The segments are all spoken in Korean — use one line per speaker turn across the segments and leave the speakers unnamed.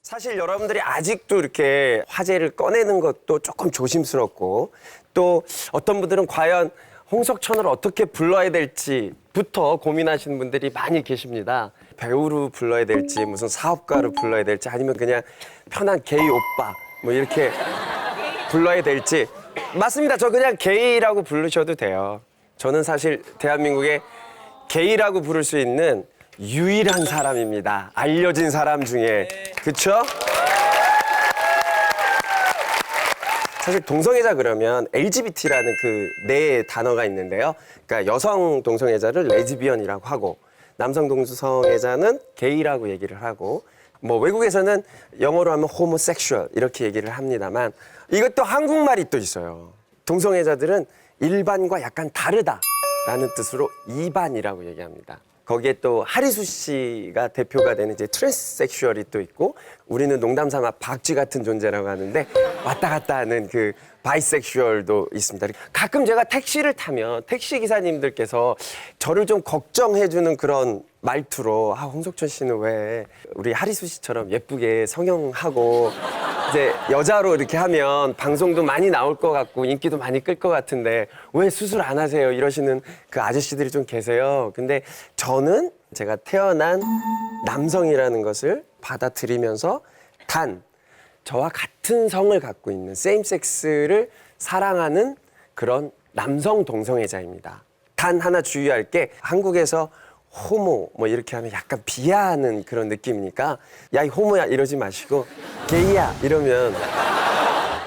사실 여러분들이 아직도 이렇게 화제를 꺼내는 것도 조금 조심스럽고 또 어떤 분들은 과연 홍석천을 어떻게 불러야 될지부터 고민하시는 분들이 많이 계십니다. 배우로 불러야 될지 무슨 사업가로 불러야 될지 아니면 그냥 편한 게이 오빠 뭐 이렇게 불러야 될지. 맞습니다. 저 그냥 게이라고 부르셔도 돼요. 저는 사실 대한민국에 게이라고 부를 수 있는 유일한 사람입니다. 알려진 사람 중에. 그쵸? 사실 동성애자 그러면 LGBT라는 그 네 단어가 있는데요. 그러니까 여성 동성애자를 레즈비언이라고 하고 남성 동성애자는 게이라고 얘기를 하고 뭐 외국에서는 영어로 하면 호모섹슈얼 이렇게 얘기를 합니다만 이것도 한국말이 또 있어요. 동성애자들은 일반과 약간 다르다라는 뜻으로 이반이라고 얘기합니다. 거기에 또 하리수 씨가 대표가 되는 이제 트랜스섹슈얼이 또 있고 우리는 농담삼아 박쥐 같은 존재라고 하는데 왔다 갔다 하는 그 바이섹슈얼도 있습니다. 가끔 제가 택시를 타면 택시 기사님들께서 저를 좀 걱정해주는 그런 말투로 홍석천 씨는 왜 우리 하리수 씨처럼 예쁘게 성형하고 이제 여자로 이렇게 하면 방송도 많이 나올 것 같고 인기도 많이 끌 것 같은데 왜 수술 안 하세요? 이러시는 그 아저씨들이 좀 계세요. 근데 저는 제가 태어난 남성이라는 것을 받아들이면서 단 저와 같은 성을 갖고 있는 세임섹스를 사랑하는 그런 남성 동성애자입니다. 단 하나 주의할 게 한국에서 호모 뭐 이렇게 하면 약간 비하하는 그런 느낌이니까 야 이 호모야 이러지 마시고 게이야 이러면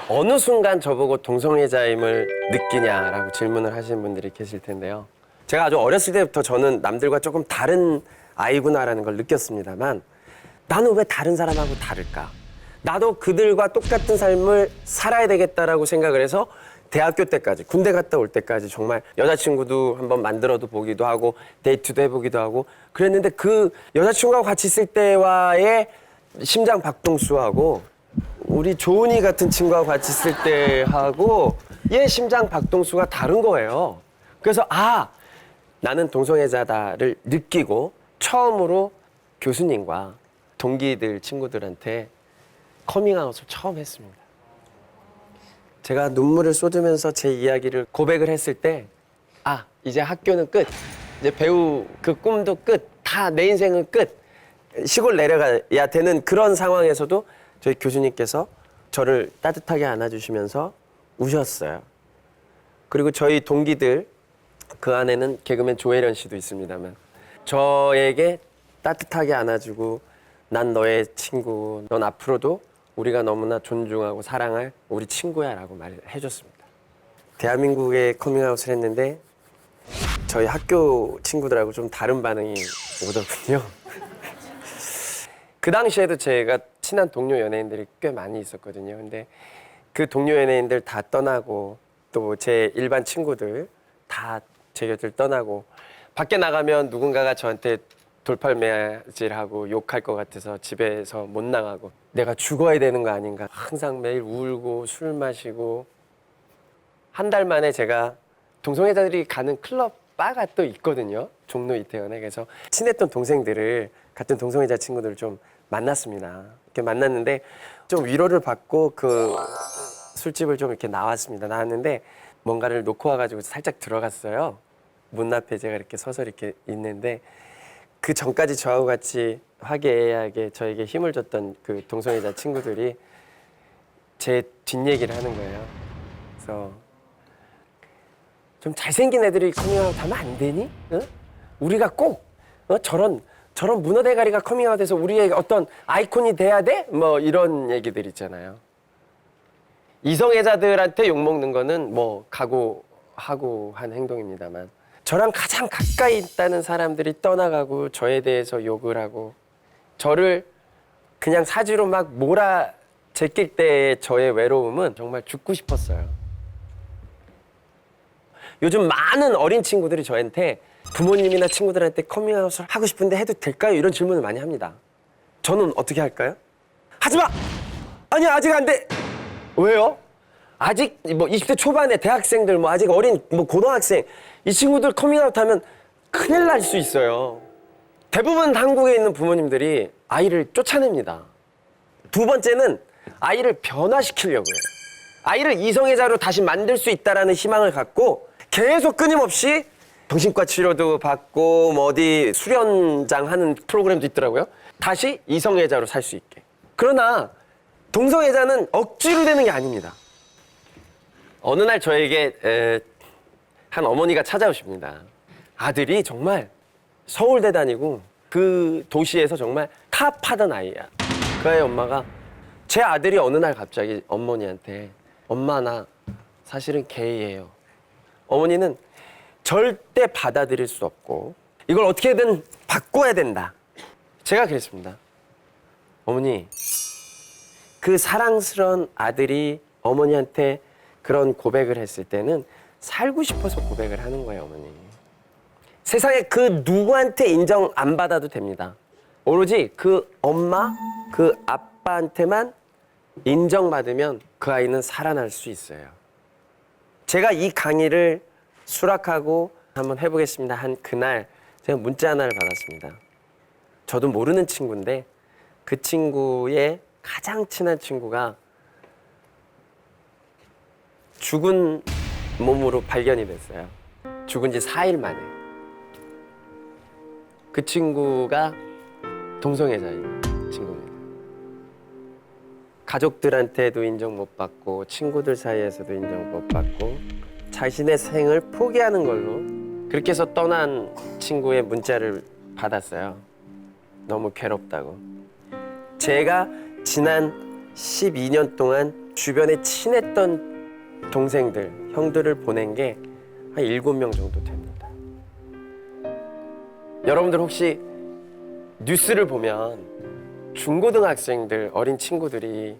어느 순간 저보고 동성애자임을 느끼냐라고 질문을 하시는 분들이 계실 텐데요. 제가 아주 어렸을 때부터 저는 남들과 조금 다른 아이구나라는 걸 느꼈습니다만 나는 왜 다른 사람하고 다를까? 나도 그들과 똑같은 삶을 살아야 되겠다라고 생각을 해서 대학교 때까지 군대 갔다 올 때까지 정말 여자친구도 한번 만들어도 보기도 하고 데이트도 해보기도 하고 그랬는데 그 여자친구하고 같이 있을 때와의 심장 박동수하고 우리 조은이 같은 친구하고 같이 있을 때하고 얘 심장 박동수가 다른 거예요. 그래서 나는 동성애자다를 느끼고 처음으로 교수님과 동기들 친구들한테 커밍아웃을 처음 했습니다. 제가 눈물을 쏟으면서 제 이야기를 고백을 했을 때 이제 학교는 끝. 이제 배우 그 꿈도 끝. 다 내 인생은 끝. 시골 내려가야 되는 그런 상황에서도 저희 교수님께서 저를 따뜻하게 안아주시면서 우셨어요. 그리고 저희 동기들 그 안에는 개그맨 조혜련 씨도 있습니다만 저에게 따뜻하게 안아주고 난 너의 친구. 넌 앞으로도 우리가 너무나 존중하고 사랑할 우리 친구야 라고 말해줬습니다. 대한민국에 커밍아웃을 했는데 저희 학교 친구들하고 좀 다른 반응이 오더군요. 그 당시에도 제가 친한 동료 연예인들이 꽤 많이 있었거든요. 근데 그 동료 연예인들 다 떠나고 또 제 일반 친구들 다 제 곁을 떠나고 밖에 나가면 누군가가 저한테 돌팔매질하고 욕할 것 같아서 집에서 못 나가고 내가 죽어야 되는 거 아닌가 항상 매일 울고 술 마시고 한 달 만에 제가 동성애자들이 가는 클럽 바가 또 있거든요. 종로 이태원에. 그래서 친했던 동생들을 같은 동성애자 친구들을 좀 만났습니다. 이렇게 만났는데 좀 위로를 받고 그 술집을 좀 이렇게 나왔는데 뭔가를 놓고 와가지고 살짝 들어갔어요. 문 앞에 제가 이렇게 서서 이렇게 있는데 그 전까지 저하고 같이 화기애애하게 저에게 힘을 줬던 그 동성애자 친구들이 제 뒷얘기를 하는 거예요. 그래서 좀 잘생긴 애들이 커밍아웃 하면 안 되니? 어? 우리가 꼭 저런 문어 대가리가 커밍아웃해서 우리의 어떤 아이콘이 돼야 돼? 뭐 이런 얘기들 있잖아요. 이성애자들한테 욕먹는 거는 뭐 각오하고 한 행동입니다만 저랑 가장 가까이 있다는 사람들이 떠나가고 저에 대해서 욕을 하고 저를 그냥 사지로 막 몰아 제낄 때의 저의 외로움은 정말 죽고 싶었어요. 요즘 많은 어린 친구들이 저한테 부모님이나 친구들한테 커밍아웃을 하고 싶은데 해도 될까요? 이런 질문을 많이 합니다. 저는 어떻게 할까요? 하지 마! 아니야, 아직 안 돼! 왜요? 아직 뭐 20대 초반의 대학생들 뭐 아직 어린 뭐 고등학생 이 친구들 커밍아웃 하면 큰일 날 수 있어요. 대부분 한국에 있는 부모님들이 아이를 쫓아냅니다. 두 번째는 아이를 변화시키려고 해요. 아이를 이성애자로 다시 만들 수 있다라는 희망을 갖고 계속 끊임없이 정신과 치료도 받고 뭐 어디 수련장 하는 프로그램도 있더라고요. 다시 이성애자로 살 수 있게. 그러나 동성애자는 억지로 되는 게 아닙니다. 어느 날 저에게 한 어머니가 찾아오십니다. 아들이 정말 서울대 다니고 그 도시에서 정말 탑하던 아이야. 그 아이 엄마가 제 아들이 어느 날 갑자기 어머니한테 엄마 나 사실은 게이예요. 어머니는 절대 받아들일 수 없고 이걸 어떻게든 바꿔야 된다. 제가 그랬습니다. 어머니, 그 사랑스러운 아들이 어머니한테 그런 고백을 했을 때는 살고 싶어서 고백을 하는 거예요, 어머니. 세상에 그 누구한테 인정 안 받아도 됩니다. 오로지 그 엄마, 그 아빠한테만 인정받으면 그 아이는 살아날 수 있어요. 제가 이 강의를 수락하고 한번 해보겠습니다 한 그날 제가 문자 하나를 받았습니다. 저도 모르는 친구인데 그 친구의 가장 친한 친구가 죽은 몸으로 발견이 됐어요. 죽은 지 4일 만에. 그 친구가 동성애자인 친구입니다. 가족들한테도 인정 못 받고 친구들 사이에서도 인정 못 받고 자신의 생을 포기하는 걸로 그렇게 해서 떠난 친구의 문자를 받았어요. 너무 괴롭다고. 제가 지난 12년 동안 주변에 친했던 동생들, 형들을 보낸 게 한 7명 정도 됩니다. 여러분들 혹시 뉴스를 보면 중고등학생들, 어린 친구들이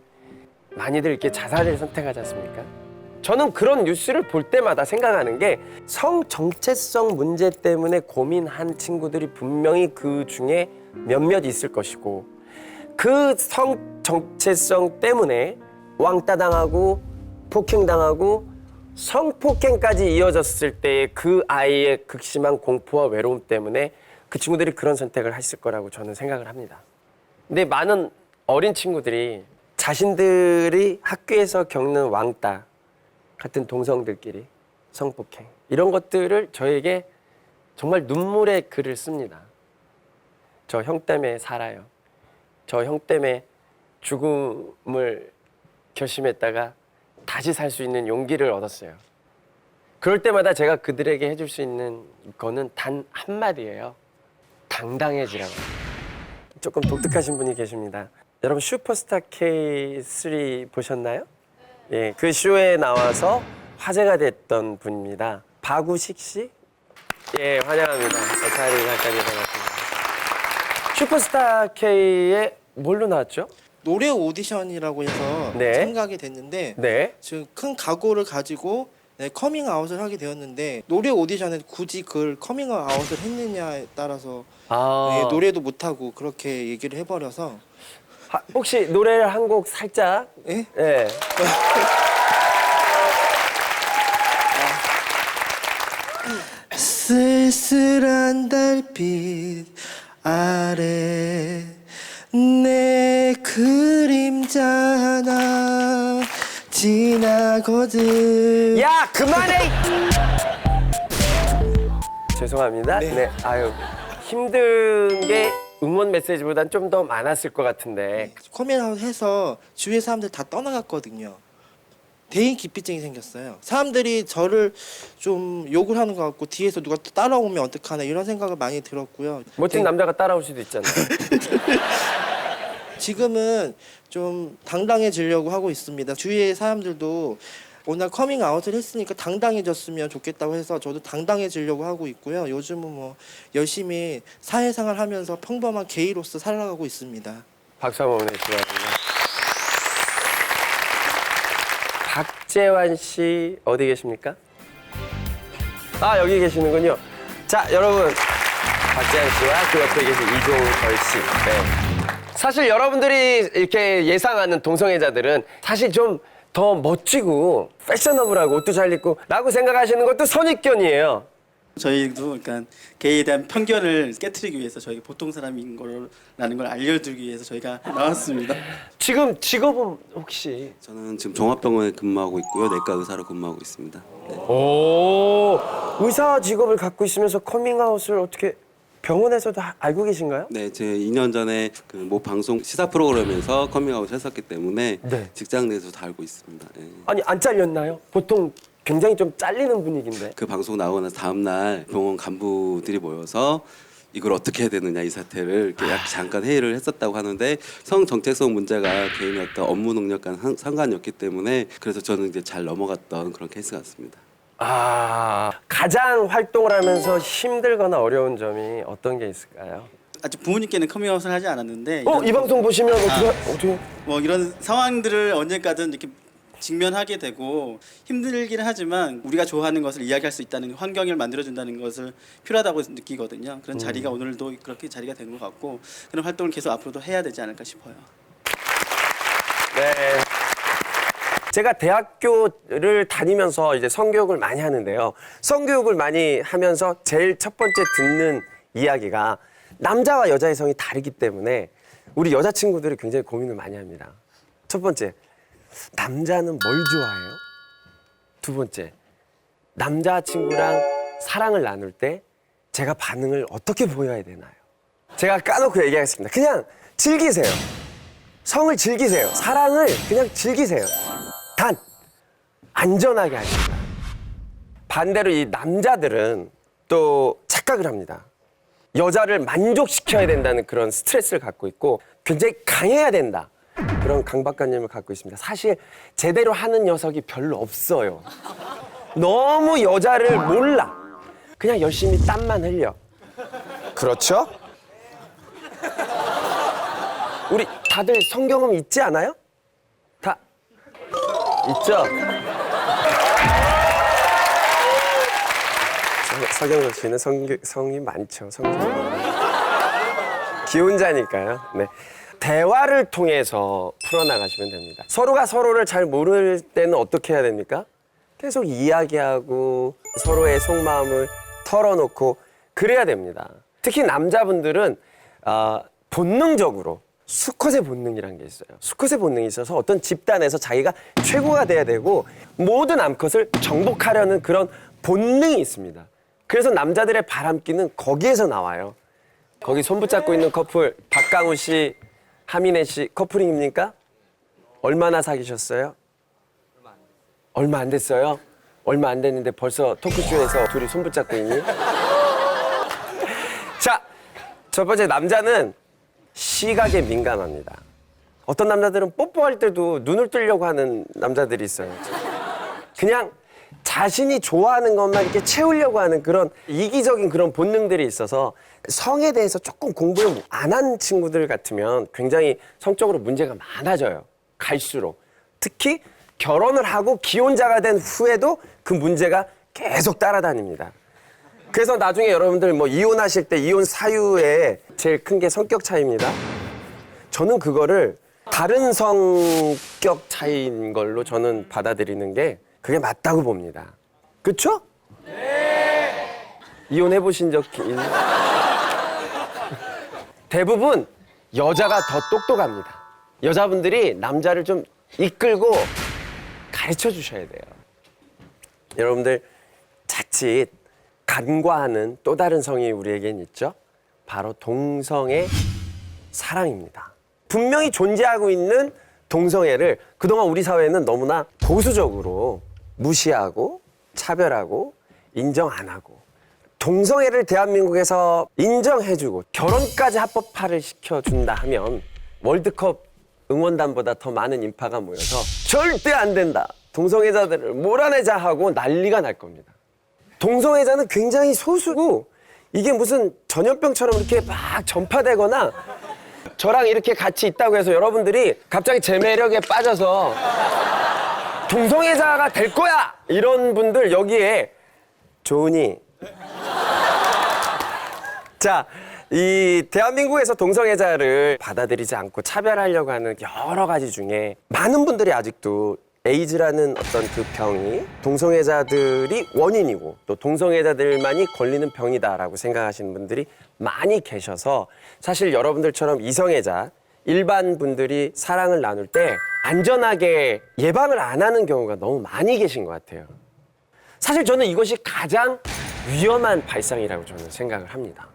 많이들 이렇게 자살을 선택하지 않습니까? 저는 그런 뉴스를 볼 때마다 생각하는 게 성 정체성 문제 때문에 고민한 친구들이 분명히 그 중에 몇몇 있을 것이고 그 성 정체성 때문에 왕따 당하고 폭행당하고 성폭행까지 이어졌을 때의 그 아이의 극심한 공포와 외로움 때문에 그 친구들이 그런 선택을 했을 거라고 저는 생각을 합니다. 근데 많은 어린 친구들이 자신들이 학교에서 겪는 왕따 같은 동성들끼리 성폭행 이런 것들을 저에게 정말 눈물의 글을 씁니다. 저 형 때문에 살아요. 저 형 때문에 죽음을 결심했다가 다시 살 수 있는 용기를 얻었어요. 그럴 때마다 제가 그들에게 해줄 수 있는 거는 단 한마디예요. 당당해지라고. 조금 독특하신 분이 계십니다. 여러분 슈퍼스타 K3 보셨나요? 예, 그 쇼에 나와서 화제가 됐던 분입니다. 박우식 씨? 예, 환영합니다. 차리 작가님 반갑습니다. 슈퍼스타 K에 뭘로 나왔죠?
노래 오디션이라고 해서
네.
참가하게 됐는데
네.
지금 큰 각오를 가지고 커밍아웃을 하게 되었는데 노래 오디션에 굳이 그걸 커밍아웃을 했느냐에 따라서 노래도 못하고 그렇게 얘기를 해버려서
혹시 노래 한 곡 살짝?
예?
예.
쓸쓸한 달빛 아래 내 그림자 하나 지나거든.
야, 그만해! 죄송합니다. 네. 아유, 힘든 게 응원 메시지보단 좀 더 많았을 것 같은데.
커밍아웃 해서 주위의 사람들 다 떠나갔거든요. 대인 기피증이 생겼어요. 사람들이 저를 좀 욕을 하는 것 같고 뒤에서 누가 또 따라오면 어떡하나 이런 생각을 많이 들었고요.
멋진 남자가 따라올 수도 있잖아요.
지금은 좀 당당해지려고 하고 있습니다. 주위의 사람들도 오늘 커밍아웃을 했으니까 당당해졌으면 좋겠다고 해서 저도 당당해지려고 하고 있고요. 요즘은 뭐 열심히 사회생활 하면서 평범한 게이로서 살아가고 있습니다.
박수 한번 보내주시기 박재환 씨 어디 계십니까? 아, 여기 계시는군요. 자, 여러분, 박재환 씨와 그 옆에 계신 이종걸 씨. 네. 사실 여러분들이 이렇게 예상하는 동성애자들은 사실 좀 더 멋지고 패셔너블하고 옷도 잘 입고 라고 생각하시는 것도 선입견이에요.
저희도 그러니까 게이에 대한 편견을 깨트리기 위해서 저희가 보통 사람인 거라는 걸 알려드리기 위해서 저희가 나왔습니다.
지금 직업은 혹시?
저는 지금 종합병원에 근무하고 있고요. 내과 의사로 근무하고 있습니다. 네.
오, 의사 직업을 갖고 있으면서 커밍아웃을 어떻게 병원에서도 알고 계신가요?
네, 제 2년 전에 그 모 방송 시사 프로그램에서 커밍아웃 했었기 때문에
네.
직장 내에서 다 알고 있습니다. 네.
아니 안 잘렸나요? 보통 굉장히 좀 잘리는 분위기인데.
그 방송 나오고 나서 다음 날 병원 간부들이 모여서 이걸 어떻게 해야 되느냐 이 사태를 이렇게 잠깐 회의를 했었다고 하는데 성 정체성 문제가 개인의 어떤 업무 능력과는 상관이 없기 때문에 그래서 저는 이제 잘 넘어갔던 그런 케이스 같습니다.
아, 가장 활동을 하면서 힘들거나 어려운 점이 어떤 게 있을까요?
아직 부모님께는 커밍아웃을 하지 않았는데
이 방송 보시면 어떻게?
뭐 이런 상황들을 언젠가든 이렇게 직면하게 되고 힘들긴 하지만 우리가 좋아하는 것을 이야기할 수 있다는 환경을 만들어준다는 것을 필요하다고 느끼거든요. 그런 자리가 오늘도 그렇게 자리가 된 것 같고 그런 활동을 계속 앞으로도 해야 되지 않을까 싶어요.
네. 제가 대학교를 다니면서 이제 성교육을 많이 하는데요. 성교육을 많이 하면서 제일 첫 번째 듣는 이야기가 남자와 여자의 성이 다르기 때문에 우리 여자친구들이 굉장히 고민을 많이 합니다. 첫 번째, 남자는 뭘 좋아해요? 두 번째, 남자친구랑 사랑을 나눌 때 제가 반응을 어떻게 보여야 되나요? 제가 까놓고 얘기하겠습니다. 그냥 즐기세요. 성을 즐기세요. 사랑을 그냥 즐기세요. 단, 안전하게 하시고요. 반대로 이 남자들은 또 착각을 합니다. 여자를 만족시켜야 된다는 그런 스트레스를 갖고 있고 굉장히 강해야 된다. 그런 강박관념을 갖고 있습니다. 사실 제대로 하는 녀석이 별로 없어요. 너무 여자를 몰라. 그냥 열심히 땀만 흘려. 그렇죠? 우리 다들 성경험 있지 않아요? 다 있죠? 서경석 씨는 성이 많죠. 성경이. 기혼자니까요. 네. 대화를 통해서 풀어나가시면 됩니다. 서로가 서로를 잘 모를 때는 어떻게 해야 됩니까? 계속 이야기하고 서로의 속마음을 털어놓고 그래야 됩니다. 특히 남자분들은 본능적으로 수컷의 본능이라는 게 있어요. 수컷의 본능이 있어서 어떤 집단에서 자기가 최고가 돼야 되고 모든 암컷을 정복하려는 그런 본능이 있습니다. 그래서 남자들의 바람기는 거기에서 나와요. 거기 손 붙잡고 있는 커플 박강우 씨, 하민혜 씨 커플링입니까? 얼마나 사귀셨어요? 얼마 안 됐어요? 얼마 안 됐는데 벌써 토크쇼에서 둘이 손 붙잡고 있니? 자, 첫 번째 남자는 시각에 민감합니다. 어떤 남자들은 뽀뽀할 때도 눈을 뜨려고 하는 남자들이 있어요. 그냥 자신이 좋아하는 것만 이렇게 채우려고 하는 그런 이기적인 그런 본능들이 있어서 성에 대해서 조금 공부를 안 한 친구들 같으면 굉장히 성적으로 문제가 많아져요. 갈수록. 특히 결혼을 하고 기혼자가 된 후에도 그 문제가 계속 따라다닙니다. 그래서 나중에 여러분들 뭐 이혼하실 때 이혼 사유에 제일 큰 게 성격 차이입니다. 저는 그거를 다른 성격 차이인 걸로 저는 받아들이는 게 그게 맞다고 봅니다. 그쵸? 네. 이혼해 보신 적 있나요? 대부분 여자가 더 똑똑합니다. 여자분들이 남자를 좀 이끌고 가르쳐 주셔야 돼요. 여러분들 자칫 간과하는 또 다른 성이 우리에겐 있죠. 바로 동성애 사랑입니다. 분명히 존재하고 있는 동성애를 그동안 우리 사회는 너무나 보수적으로 무시하고 차별하고 인정 안 하고 동성애를 대한민국에서 인정해주고 결혼까지 합법화를 시켜준다 하면 월드컵 응원단보다 더 많은 인파가 모여서 절대 안 된다. 동성애자들을 몰아내자 하고 난리가 날 겁니다. 동성애자는 굉장히 소수고 이게 무슨 전염병처럼 이렇게 막 전파되거나 저랑 이렇게 같이 있다고 해서 여러분들이 갑자기 제 매력에 빠져서 동성애자가 될 거야! 이런 분들 여기에 조은이 자, 이 대한민국에서 동성애자를 받아들이지 않고 차별하려고 하는 여러 가지 중에 많은 분들이 아직도 에이즈라는 어떤 그 병이 동성애자들이 원인이고 또 동성애자들만이 걸리는 병이다라고 생각하시는 분들이 많이 계셔서 사실 여러분들처럼 이성애자 일반 분들이 사랑을 나눌 때 안전하게 예방을 안 하는 경우가 너무 많이 계신 것 같아요. 사실 저는 이것이 가장 위험한 발상이라고 저는 생각을 합니다.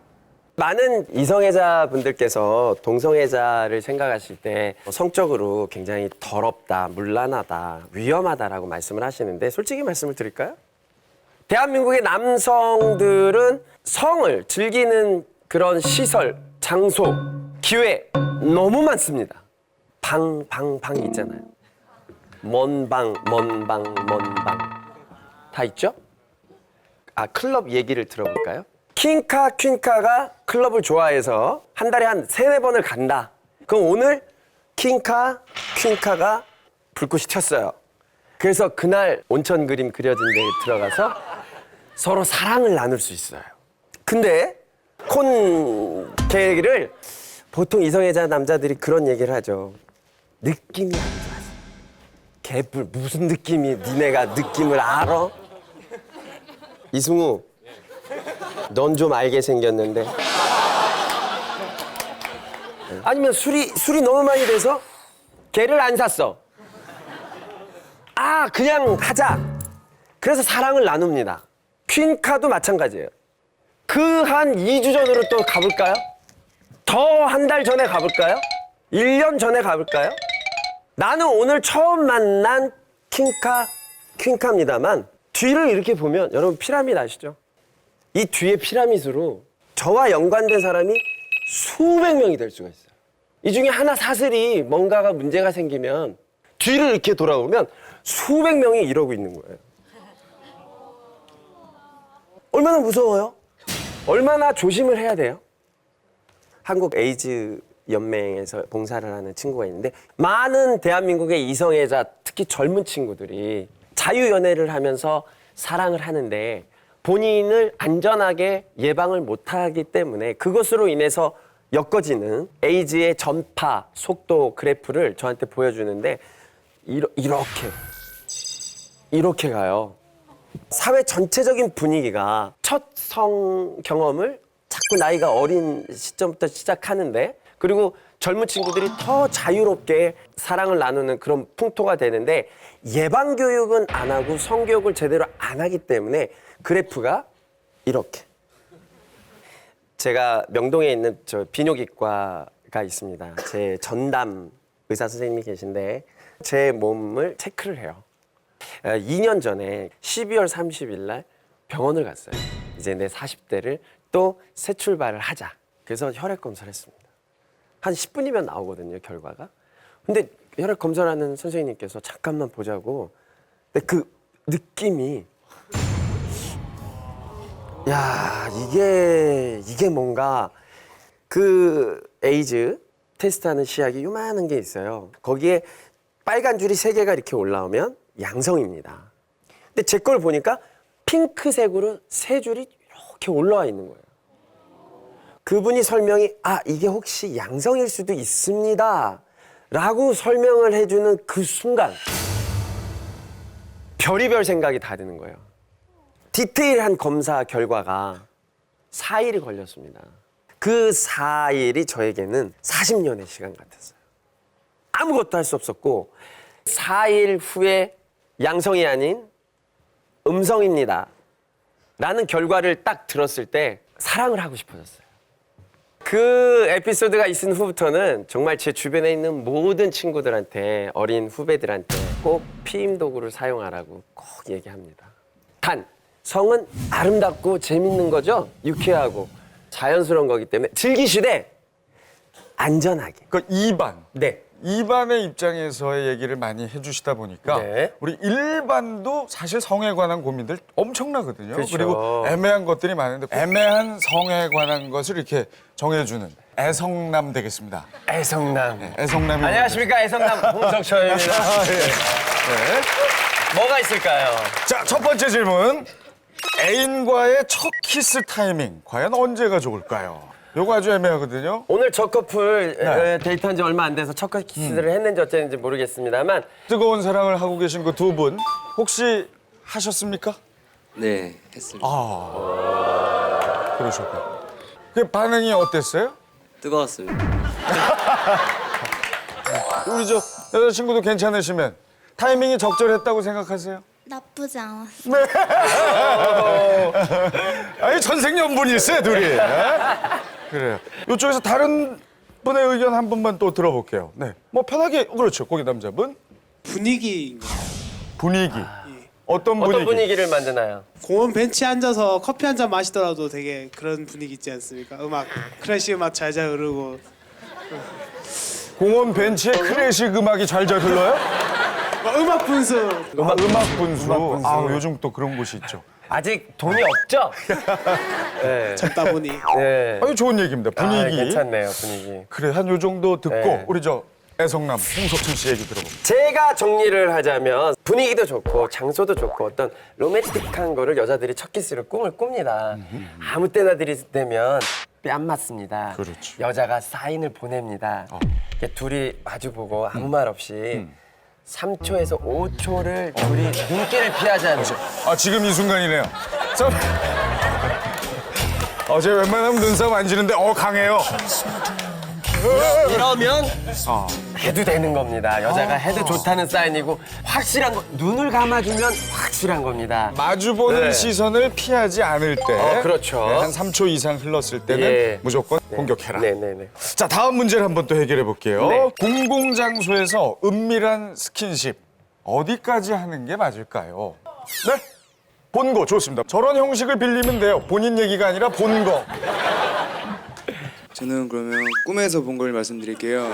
많은 이성애자 분들께서 동성애자를 생각하실 때 성적으로 굉장히 더럽다, 문란하다, 위험하다라고 말씀을 하시는데 솔직히 말씀을 드릴까요? 대한민국의 남성들은 성을 즐기는 그런 시설, 장소, 기회 너무 많습니다. 방 있잖아요. 먼 방. 다 있죠? 클럽 얘기를 들어볼까요? 킹카, 퀸카가 클럽을 좋아해서 한 달에 한 3-4번을 간다. 그럼 오늘 킹카, 퀸카가 불꽃이 튀었어요. 그래서 그날 온천 그림 그려진 데에 들어가서 서로 사랑을 나눌 수 있어요. 근데 콘케를 보통 이성애자 남자들이 그런 얘기를 하죠. 느낌이 안 좋아서. 개뿔 무슨 느낌이 니네가 느낌을 알아? 이승우 넌 좀 알게 생겼는데. 아니면 술이 너무 많이 돼서 걔를 안 샀어. 그냥 하자. 그래서 사랑을 나눕니다. 퀸카도 마찬가지예요. 그 한 2주 전으로 또 가볼까요? 더 한 달 전에 가볼까요? 1년 전에 가볼까요? 나는 오늘 처음 만난 킹카, 퀸카입니다만 뒤를 이렇게 보면 여러분 피라미드 아시죠? 이 뒤에 피라미드로 저와 연관된 사람이 수백 명이 될 수가 있어요. 이 중에 하나 사슬이 뭔가가 문제가 생기면 뒤를 이렇게 돌아보면 수백 명이 이러고 있는 거예요. 얼마나 무서워요? 얼마나 조심을 해야 돼요? 한국 에이즈 연맹에서 봉사를 하는 친구가 있는데 많은 대한민국의 이성애자 특히 젊은 친구들이 자유연애를 하면서 사랑을 하는데 본인을 안전하게 예방을 못하기 때문에 그것으로 인해서 엮어지는 에이즈의 전파 속도 그래프를 저한테 보여주는데 이렇게 가요. 사회 전체적인 분위기가 첫 성 경험을 자꾸 나이가 어린 시점부터 시작하는데 그리고 젊은 친구들이 더 자유롭게 사랑을 나누는 그런 풍토가 되는데 예방교육은 안 하고 성교육을 제대로 안 하기 때문에 그래프가 이렇게. 제가 명동에 있는 저 비뇨기과가 있습니다. 제 전담 의사 선생님이 계신데 제 몸을 체크를 해요. 2년 전에 12월 30일 날 병원을 갔어요. 이제 내 40대를 또 새 출발을 하자. 그래서 혈액 검사를 했습니다. 한 10분이면 나오거든요, 결과가. 근데 혈액 검사를 하는 선생님께서 잠깐만 보자고. 근데 그 느낌이 이게 뭔가 그 에이즈 테스트하는 시약이 요만한 게 있어요. 거기에 빨간 줄이 3개가 이렇게 올라오면 양성입니다. 근데 제 걸 보니까 핑크색으로 3줄이 이렇게 올라와 있는 거예요. 그분이 설명이 이게 혹시 양성일 수도 있습니다 라고 설명을 해주는 그 순간 별의별 생각이 다 드는 거예요. 디테일한 검사 결과가 4일이 걸렸습니다. 그 4일이 저에게는 40년의 시간 같았어요. 아무것도 할 수 없었고 4일 후에 양성이 아닌 음성입니다 라는 결과를 딱 들었을 때 사랑을 하고 싶어졌어요. 그 에피소드가 있은 후부터는 정말 제 주변에 있는 모든 친구들한테 어린 후배들한테 꼭 피임 도구를 사용하라고 꼭 얘기합니다. 단 성은 아름답고 재밌는 거죠. 유쾌하고 자연스러운 거기 때문에 즐기시되 안전하게.
그 2반.
네.
2반의 입장에서의 얘기를 많이 해주시다 보니까
네.
우리 1반도 사실 성에 관한 고민들 엄청나거든요.
그렇죠.
그리고 애매한 것들이 많은데 애매한 성에 관한 것을 이렇게 정해주는 애성남 되겠습니다.
애성남.
네, 애성남이
안녕하십니까, 애성남 홍석철입니다. 뭐가 있을까요?
자, 첫 번째 질문. 애인과의 첫 키스 타이밍 과연 언제가 좋을까요? 요거 아주 애매하거든요.
오늘 저 커플
네.
데이트한 지 얼마 안 돼서 첫 키스를 했는지 어쨌는지 모르겠습니다만
뜨거운 사랑을 하고 계신 그 두 분 혹시 하셨습니까?
네, 했습니다.
그러셨군요. 그 반응이 어땠어요?
뜨거웠습니다.
우리 저 여자친구도 괜찮으시면 타이밍이 적절했다고 생각하세요?
나쁘지 않았어.
아니 천생연분일세 둘이. 네? 그래요. 이쪽에서 다른 분의 의견 한 번만 또 들어볼게요. 네, 뭐 편하게 그렇죠. 거기 남자분
분위기
분위기 어떤 분위기?
어떤 분위기를 만드나요?
공원 벤치에 앉아서 커피 한 잔 마시더라도 되게 그런 분위기 있지 않습니까? 음악 클래식 음악 잘잘 흐르고
공원 벤치에 클래식 음악이 잘잘 흘러요?
음악 분수
음악 분수. 아 요즘 또 그런 곳이 있죠.
아직 돈이 없죠? 네.
적다 보니
네.
아주 좋은 얘기입니다. 분위기.
괜찮네요, 분위기.
그래 한 요 정도 듣고
네.
우리 저 애성남 홍석천 씨 얘기 들어봅니다.
제가 정리를 하자면 분위기도 좋고 장소도 좋고 어떤 로맨틱한 거를 여자들이 첫 키스를 꿈을 꿉니다. 아무 때나 들이대면 뺨 맞습니다.
그렇죠.
여자가 사인을 보냅니다. 이렇게 둘이 마주보고 아무 말 없이 3초에서 5초를 둘이 눈길을 피하지 않는
아 지금 이 순간이네요. 저 어제 웬만하면 눈싸움 안 지는데 강해요.
이러면 해도 되는 겁니다. 여자가 해도 좋다는 사인이고 확실한 거 눈을 감아주면 확실한 겁니다.
마주보는
네.
시선을 피하지 않을 때
그렇죠.
네, 한 3초 이상 흘렀을 때는
예.
무조건 공격해라.
네네네.
자 다음 문제를 한번 또 해결해 볼게요.
네.
공공장소에서 은밀한 스킨십 어디까지 하는 게 맞을까요? 네? 본거 좋습니다. 저런 형식을 빌리면 돼요. 본인 얘기가 아니라 본거.
저는 그러면 꿈에서 본 걸 말씀드릴게요.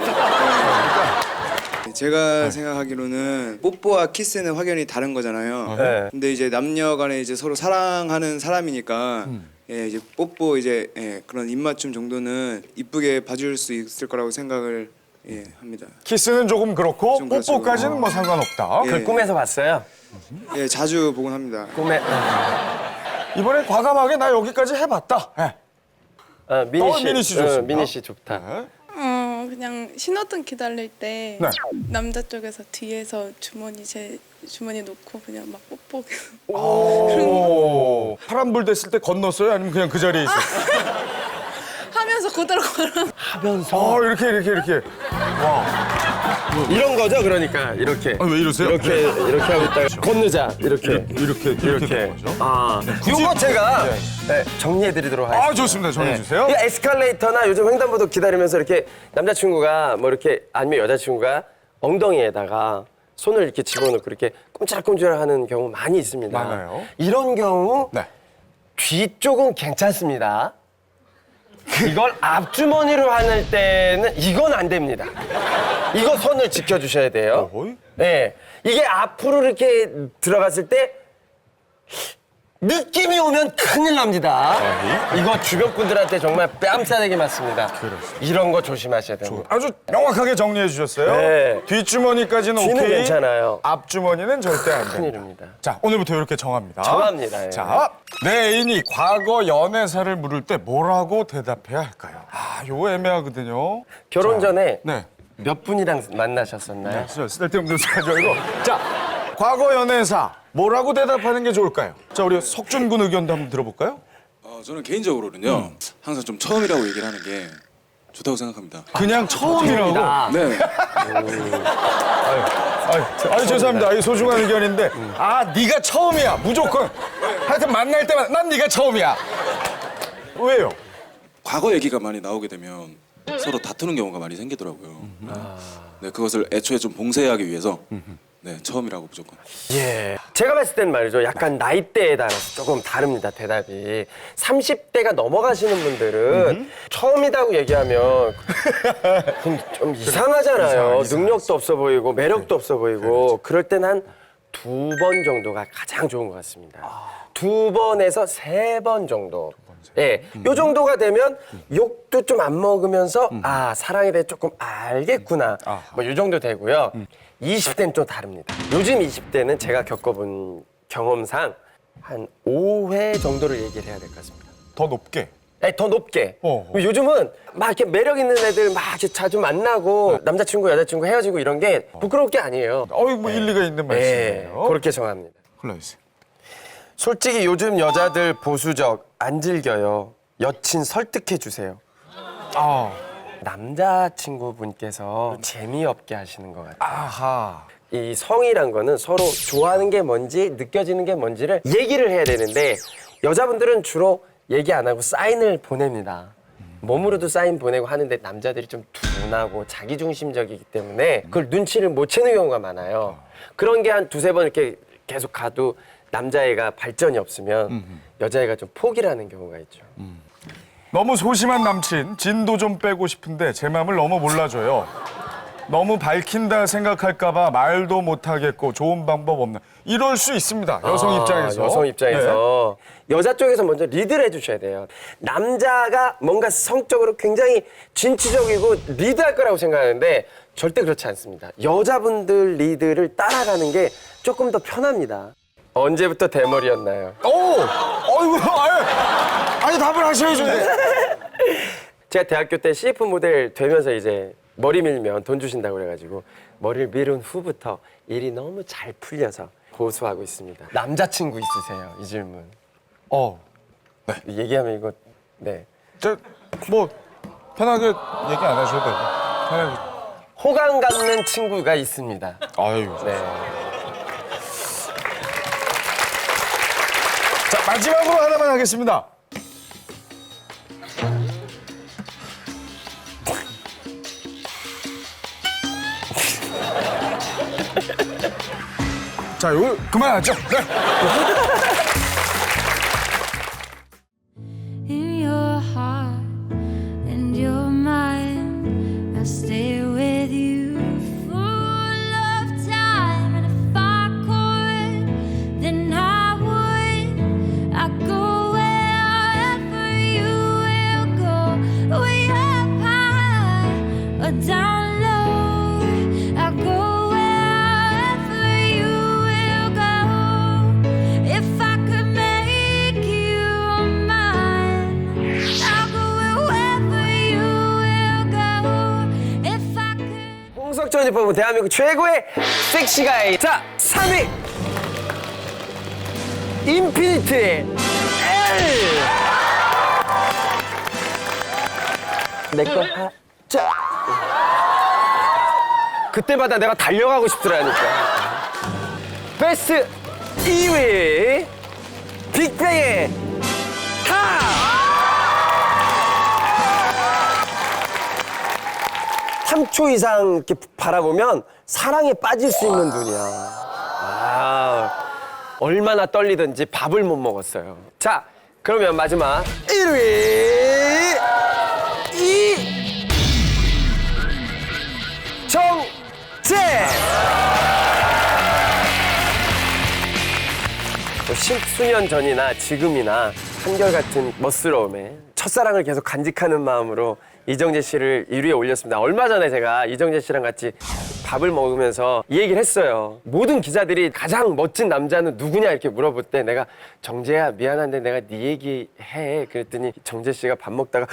네, 제가 생각하기로는 뽀뽀와 키스는 확연히 다른 거잖아요.
네.
근데 이제 남녀간에 이제 서로 사랑하는 사람이니까 예, 이제 뽀뽀 이제 그런 입맞춤 정도는 이쁘게 봐줄 수 있을 거라고 생각을 합니다.
키스는 조금 그렇고
좀 그렇죠.
뽀뽀까지는 뭐 상관없다.
예.
그 꿈에서 봤어요?
예, 자주 보곤 합니다.
꿈에
이번에 과감하게 나 여기까지 해봤다. 예. 미니 씨 좋습니다.
미니 씨 좋다.
그냥 신호등 기다릴 때
네.
남자 쪽에서 뒤에서 제 주머니 놓고 그냥 막 뽀뽀
오. 파란불 됐을 때 건넜어요? 아니면 그냥 그 자리에 있었어요?
하면서 그대로 걸어.
하면서
이렇게.
이런 거죠, 그러니까 이렇게.
왜 이러세요?
이렇게 하고 있다가 건너자 이렇게.
이렇게
이렇게.
거죠?
요거 제가 정리해드리도록 하겠습니다.
좋습니다. 정해주세요.
이 에스컬레이터나 요즘 횡단보도 기다리면서 이렇게 남자친구가 뭐 이렇게 아니면 여자친구가 엉덩이에다가 손을 이렇게 집어넣고 이렇게 꼼지락꼼지락하는 경우 많이 있습니다.
많아요.
이런 경우
네.
뒤쪽은 괜찮습니다. 이걸 앞주머니로 하는 때는 이건 안 됩니다. 이거 선을 지켜주셔야 돼요.
어이?
네, 이게 앞으로 이렇게 들어갔을 때 느낌이 오면 큰일 납니다. 이거 주변 분들한테 정말 뺨싸대기 맞습니다. 이런 거 조심하셔야 됩니다.
아주 명확하게 정리해 주셨어요.
네.
뒷주머니까지는
뒤는
오케이.
괜찮아요.
앞주머니는 절대 안 됩니다.
큰일입니다.
자, 오늘부터 이렇게 정합니다.
정합니다, 예.
자, 내 애인이 과거 연애사를 물을 때 뭐라고 대답해야 할까요? 요거 애매하거든요.
결혼 전에
네.
몇 분이랑 만나셨었나요?
쓸데없는 소리 하지 말고. 자, 과거 연애사 뭐라고 대답하는 게 좋을까요? 자, 우리 석준 군 의견도 한번 들어볼까요?
저는 개인적으로는요 항상 좀 처음이라고 얘기를 하는 게 좋다고 생각합니다.
그냥 처음이라고.
네.
아니 죄송합니다. 이 소중한 의견인데 네가 처음이야 무조건. 하여튼 만날 때마다 난 네가 처음이야. 왜요?
과거 얘기가 많이 나오게 되면 서로 다투는 경우가 많이 생기더라고요. 네, 그것을 애초에 좀 봉쇄하기 위해서 네, 처음이라고 무조건.
예. 제가 봤을 땐 말이죠. 약간 나이대에 따라서 조금 다릅니다, 대답이. 30대가 넘어가시는 분들은 처음이라고 얘기하면 좀 이상하잖아요. 능력도 없어 보이고, 매력도 없어 보이고. 그럴 땐 한 2번 정도가 가장 좋은 것 같습니다. 2번에서 3번 정도. 예, 요 정도가 되면 욕도 좀 안 먹으면서 사랑에 대해 조금 알겠구나. 뭐 요 정도 되고요. 20대는 좀 다릅니다. 요즘 20대는 제가 겪어본 경험상 한 5회 정도를 얘기를 해야 될 것 같습니다.
더 높게.
아니, 더 높게.
어.
요즘은 막 이렇게 매력 있는 애들 막 이렇게 자주 만나고 남자친구, 여자친구 헤어지고 이런 게 부끄러울 게 아니에요.
뭐 일리가 있는
네,
말씀이에요.
그렇게 정합니다.
골라주세요.
솔직히 요즘 여자들 보수적 안 즐겨요. 여친 설득해 주세요.
아,
남자친구분께서 재미없게 하시는 것 같아요.
아하.
이 성이란 거는 서로 좋아하는 게 뭔지 느껴지는 게 뭔지를 얘기를 해야 되는데 여자분들은 주로 얘기 안 하고 사인을 보냅니다. 몸으로도 사인 보내고 하는데 남자들이 좀 둔하고 자기중심적이기 때문에 그걸 눈치를 못 채는 경우가 많아요. 그런 게 한 두세 번 이렇게 계속 가도 남자애가 발전이 없으면 여자애가 좀 포기를 하는 경우가 있죠.
너무 소심한 남친 진도 좀 빼고 싶은데 제 마음을 너무 몰라줘요. 너무 밝힌다 생각할까봐 말도 못하겠고 좋은 방법 없나. 이럴 수 있습니다. 여성 입장에서.
여성
네.
입장에서 여자 쪽에서 먼저 리드를 해주셔야 돼요. 남자가 뭔가 성적으로 굉장히 진취적이고 리드할 거라고 생각하는데 절대 그렇지 않습니다. 여자분들 리드를 따라가는 게 조금 더 편합니다. 언제부터 대머리였나요?
어이구, 아니 답을 하셔야죠.
제가 대학교 때 CF 모델 되면서 이제 머리 밀면 돈 주신다고 그래가지고 머리를 밀은 후부터 일이 너무 잘 풀려서 고수하고 있습니다. 남자친구 있으세요? 이 질문. 얘기하면 이거 네.
뭐 편하게 얘기 안 하셔도 되고. 편하게.
호감 갖는 친구가 있습니다.
아유.
네.
자, 마지막으로 하나만 하겠습니다. 자, 이거 그만하죠. 네.
In your heart and your mind, I'll stay with you full of time. And if I could, then I would. I'd go wherever you will go. Way up high or down low. I'd go wherever you will go. If I could make you mine, I'll go wherever you will go. If I could.
홍석천이 뽑은 대한민국 최고의 섹시가이. 자, 3위. 인피니트의 L. 내거 하자. 그때마다 내가 달려가고 싶더라니까. 베스트 2위. 빅뱅의 하. 3초 이상 이렇게 바라보면 사랑에 빠질 수 있는 눈이야. 얼마나 떨리든지 밥을 못 먹었어요. 자, 그러면 마지막 1위 이정재. 십수년 전이나 지금이나 한결같은 멋스러움에 첫사랑을 계속 간직하는 마음으로 이정재 씨를 1위에 올렸습니다. 얼마 전에 제가 이정재 씨랑 같이 밥을 먹으면서 이 얘기를 했어요. 모든 기자들이 가장 멋진 남자는 누구냐 이렇게 물어볼 때 내가 정재야 미안한데 내가 네 얘기해 그랬더니 정재 씨가 밥 먹다가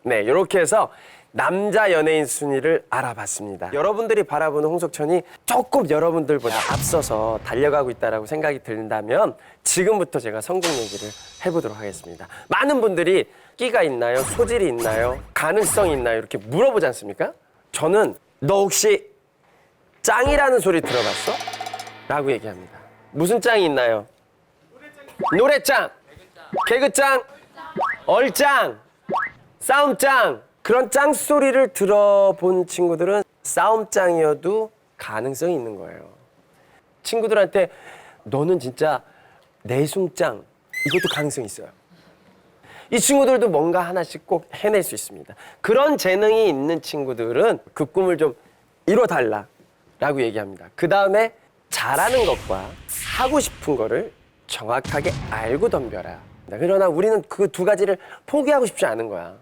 네, 이렇게 해서 남자 연예인 순위를 알아봤습니다. 여러분들이 바라보는 홍석천이 조금 여러분들보다 앞서서 달려가고 있다고 생각이 든다면 지금부터 제가 성공 얘기를 해보도록 하겠습니다. 많은 분들이 끼가 있나요? 소질이 있나요? 가능성이 있나요? 이렇게 물어보지 않습니까? 저는 너 혹시 짱이라는 소리 들어봤어? 라고 얘기합니다. 무슨 짱이 있나요? 노래짱, 개그짱, 얼짱, 싸움짱. 그런 짱 소리를 들어본 친구들은 싸움짱이어도 가능성이 있는 거예요. 친구들한테 너는 진짜 내숭짱 이것도 가능성이 있어요. 이 친구들도 뭔가 하나씩 꼭 해낼 수 있습니다. 그런 재능이 있는 친구들은 그 꿈을 좀 이뤄달라라고 얘기합니다. 그 다음에 잘하는 것과 하고 싶은 거를 정확하게 알고 덤벼라. 그러나 우리는 그 두 가지를 포기하고 싶지 않은 거야.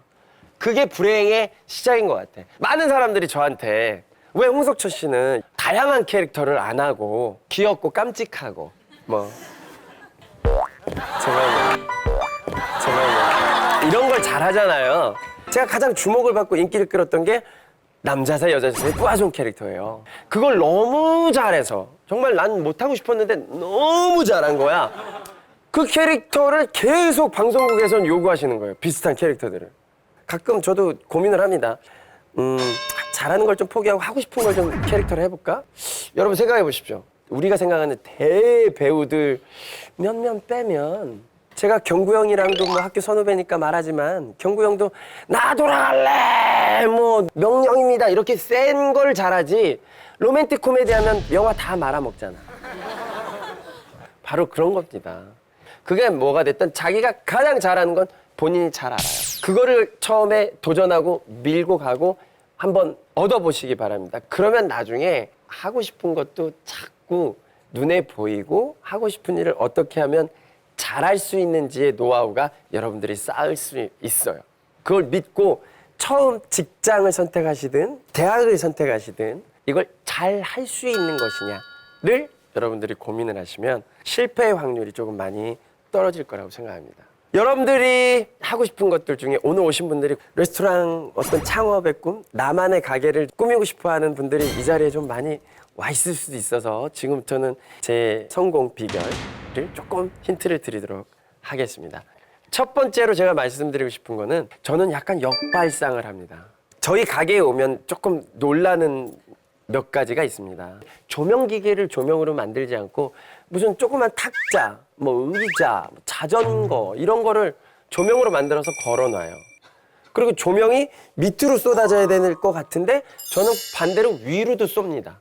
그게 불행의 시작인 것 같아. 많은 사람들이 저한테 왜 홍석천 씨는 다양한 캐릭터를 안 하고 귀엽고 깜찍하고 뭐 제발 이런 걸 잘하잖아요. 제가 가장 주목을 받고 인기를 끌었던 게 남자사 여자사의 뿌아종 캐릭터예요. 그걸 너무 잘해서 정말 난 못하고 싶었는데 너무 잘한 거야. 그 캐릭터를 계속 방송국에선 요구하시는 거예요. 비슷한 캐릭터들을. 가끔 저도 고민을 합니다. 잘하는 걸 좀 포기하고 하고 싶은 걸 좀 캐릭터를 해볼까? 여러분 생각해 보십시오. 우리가 생각하는 대배우들 몇몇 빼면 제가 경구 형이랑도 뭐 학교 선후배니까 말하지만 경구 형도 나 돌아갈래 뭐 명령입니다 이렇게 센 걸 잘하지 로맨틱 코미디 하면 영화 다 말아먹잖아. 바로 그런 겁니다. 그게 뭐가 됐든 자기가 가장 잘하는 건 본인이 잘 알아요. 그거를 처음에 도전하고 밀고 가고 한번 얻어보시기 바랍니다. 그러면 나중에 하고 싶은 것도 자꾸 눈에 보이고 하고 싶은 일을 어떻게 하면 잘할 수 있는지의 노하우가 여러분들이 쌓을 수 있어요. 그걸 믿고 처음 직장을 선택하시든 대학을 선택하시든 이걸 잘 할 수 있는 것이냐를 여러분들이 고민을 하시면 실패의 확률이 조금 많이 떨어질 거라고 생각합니다. 여러분들이 하고 싶은 것들 중에 오늘 오신 분들이 레스토랑 어떤 창업의 꿈, 나만의 가게를 꾸미고 싶어하는 분들이 이 자리에 좀 많이 와 있을 수도 있어서 지금부터는 제 성공 비결을 조금 힌트를 드리도록 하겠습니다. 첫 번째로 제가 말씀드리고 싶은 거는 저는 약간 역발상을 합니다. 저희 가게에 오면 조금 놀라는 몇 가지가 있습니다. 조명 기계를 조명으로 만들지 않고 무슨 조그만 탁자, 뭐 의자, 자전거 이런 거를 조명으로 만들어서 걸어놔요. 그리고 조명이 밑으로 쏟아져야 될 것 같은데 저는 반대로 위로도 쏩니다.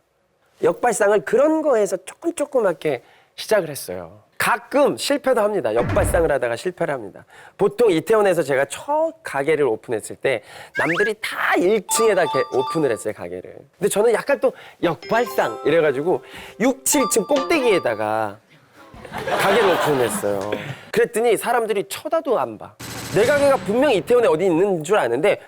역발상을 그런 거에서 조그맣게 시작을 했어요. 가끔 실패도 합니다. 역발상을 하다가 실패를 합니다. 보통 이태원에서 제가 첫 가게를 오픈했을 때 남들이 다 1층에다 오픈을 했어요, 가게를. 근데 저는 약간 또 역발상 이래가지고 6, 7층 꼭대기에다가 가게를 오픈했어요. 그랬더니 사람들이 쳐다도 안 봐. 내 가게가 분명히 이태원에 어디 있는 줄 아는데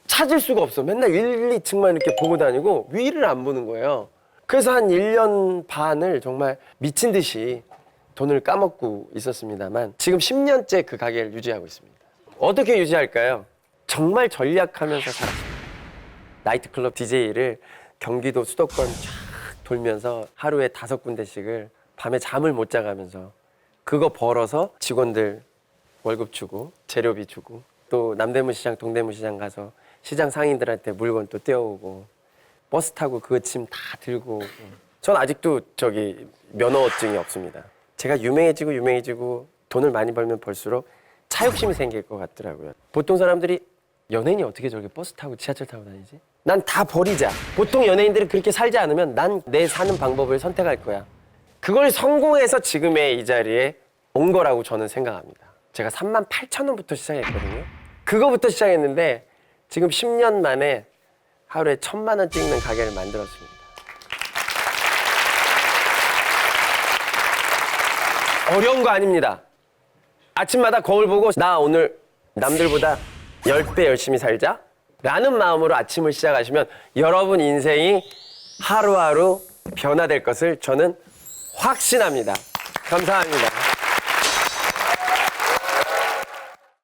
찾을 수가 없어. 맨날 1, 2층만 이렇게 보고 다니고 위를 안 보는 거예요. 그래서 한 1년 반을 정말 미친 듯이 돈을 까먹고 있었습니다만 지금 10년째 그 가게를 유지하고 있습니다. 어떻게 유지할까요? 정말 전략하면서 살았습니다. 나이트클럽 DJ를 경기도 수도권 쫙 돌면서 하루에 5군데씩을 밤에 잠을 못 자가면서 그거 벌어서 직원들 월급 주고 재료비 주고 또 남대문 시장 동대문 시장 가서 시장 상인들한테 물건 또 떼어오고 버스 타고 그 짐 다 들고 오고. 전 아직도 면허증이 없습니다. 제가 유명해지고 돈을 많이 벌면 벌수록 차 욕심이 생길 것 같더라고요. 보통 사람들이 연예인이 어떻게 저렇게 버스 타고 지하철 타고 다니지? 난 다 버리자. 보통 연예인들이 그렇게 살지 않으면 난 내 사는 방법을 선택할 거야. 그걸 성공해서 지금의 이 자리에 온 거라고 저는 생각합니다. 제가 38,000원부터 시작했거든요. 그거부터 시작했는데 지금 10년 만에 하루에 1,000만 원 찍는 가게를 만들었습니다. 어려운 거 아닙니다. 아침마다 거울 보고 나 오늘 남들보다 10배 열심히 살자 라는 마음으로 아침을 시작하시면 여러분 인생이 하루하루 변화될 것을 저는 확신합니다. 감사합니다.